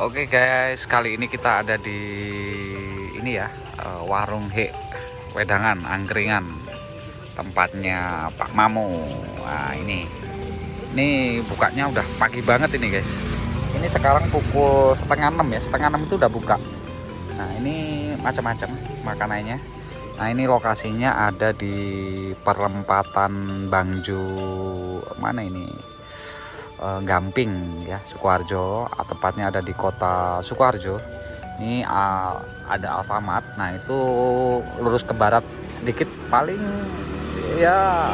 Oke guys, kali ini kita ada di ini ya, warung Wedangan Angkringan, tempatnya Pak Mamu. Nah ini bukanya udah pagi banget ini guys. Ini sekarang pukul setengah 6 ya, setengah 6 itu udah buka. Nah ini macam-macam makanannya. Nah ini lokasinya ada di perempatan Bangjo, mana ini? Gamping ya, Sukoharjo, tepatnya ada di kota Sukoharjo. Ini ada Alfamart. Nah itu lurus ke barat sedikit, paling ya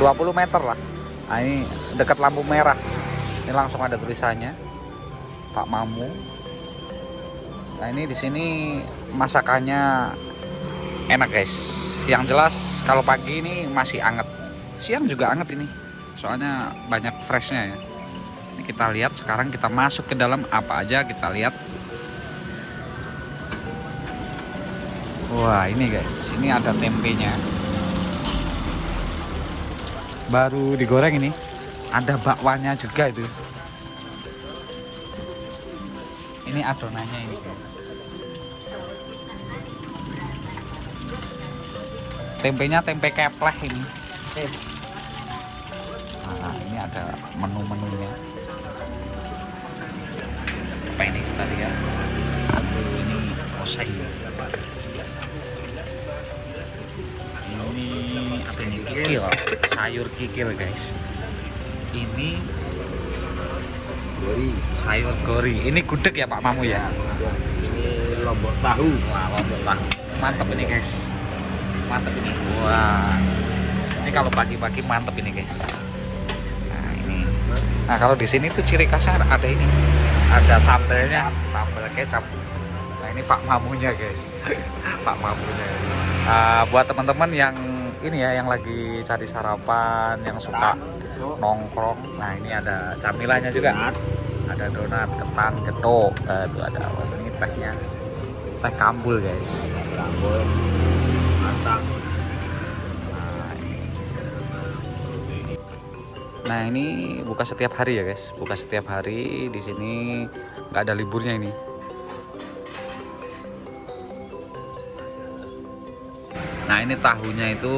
20 meter lah. Nah ini dekat lampu merah. Ini langsung ada tulisannya Pak Mamu. Nah ini di sini masakannya enak guys. Yang jelas kalau pagi ini masih anget, siang juga anget ini. Soalnya banyak freshnya ya. Ini kita lihat sekarang, kita masuk ke dalam, apa aja kita lihat. Wah ini guys, ini ada tempenya. Baru digoreng ini. Ada bakwanya juga itu. Ini adonannya ini guys. Tempenya tempe kepleh ini. Nah ini ada menu-menunya. Apa ini kita lihat? Ini oseng. Ini apa ini? Kikil, sayur kikil guys. Ini Gori. sayur gori. Ini gudeg ya Pak Mamu ya? Ini lombok tahu. Wah lombok tahu. Mantep ini guys. Mantep ini. Wah. Ini kalau pagi-pagi mantep ini guys. Nah kalau di sini tuh ciri khasnya ada ini, ada sambelnya, sambal kecap. Nah ini Pak Mamunya guys, Pak Mamunya. Buat teman-teman yang ini ya, yang lagi cari sarapan, yang suka nongkrong. Nah ini ada camilannya juga, ada donat, ketan, getuk. Itu ada ini tehnya, teh kambul guys. Rambut matang. Nah ini buka setiap hari ya guys, buka setiap hari di sini, nggak ada liburnya ini. Nah ini tahunya itu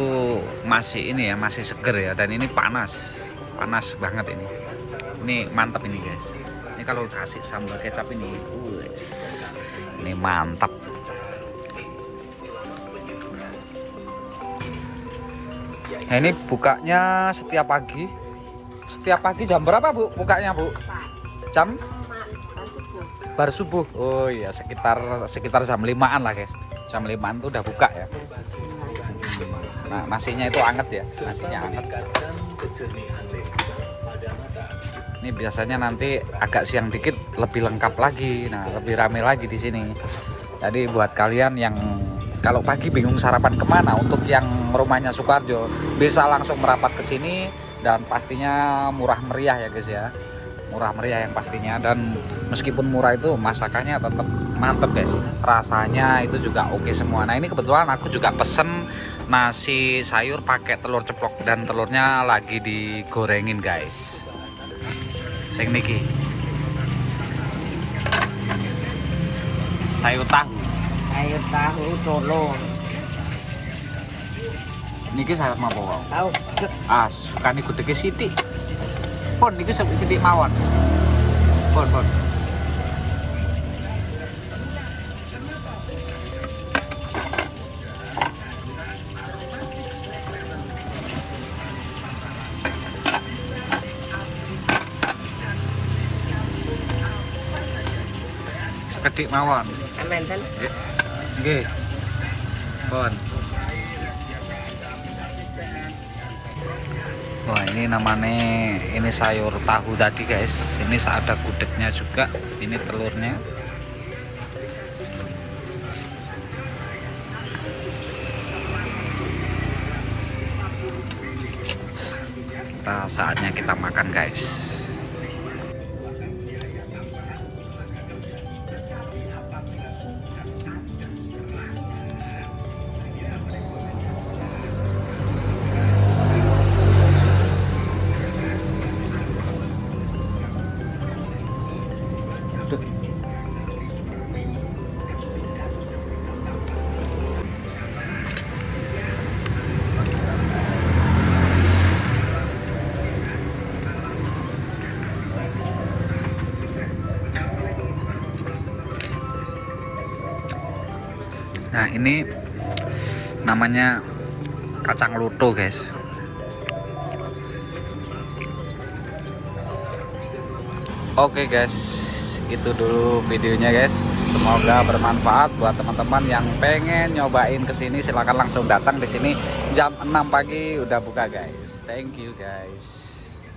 masih ini ya, masih seger ya, dan ini panas, panas banget ini. Ini mantap ini guys. Ini kalau kasih sambal kecap ini, ini mantap. Nah ini bukanya setiap pagi. Setiap pagi jam berapa Bu bukanya Bu? Jam? Bar subuh. Oh iya, sekitar jam 5-an lah guys. Jam 5-an tuh udah buka ya. Nah nasinya itu anget ya, nasinya anget. Ini biasanya nanti agak siang dikit lebih lengkap lagi. Nah lebih rame lagi di sini. Jadi buat kalian yang kalau pagi bingung sarapan kemana, untuk yang rumahnya Sukoharjo bisa langsung merapat ke sini. Dan pastinya murah meriah ya guys ya, murah meriah yang pastinya. Dan meskipun murah itu masakannya tetap mantep guys, rasanya itu juga oke semua. Nah ini kebetulan aku juga pesen nasi sayur pakai telur ceplok, dan telurnya lagi digorengin guys. Sing niki sayur tahu tolong. niki sayur apa wow? Tahu. Sukani gudege sithik. Pun niku sithik mawon. Pun. Sekedhik mawon. Amenten. Nggih. Pun. Wah ini namanya, ini sayur tahu tadi guys. Ini ada gudegnya juga, ini telurnya. Saatnya kita makan guys. Nah, ini namanya kacang luto, guys. Oke, guys. Itu dulu videonya, guys. Semoga bermanfaat buat teman-teman yang pengen nyobain kesini. Silahkan langsung datang di sini jam 6 pagi udah buka, guys. Thank you, guys.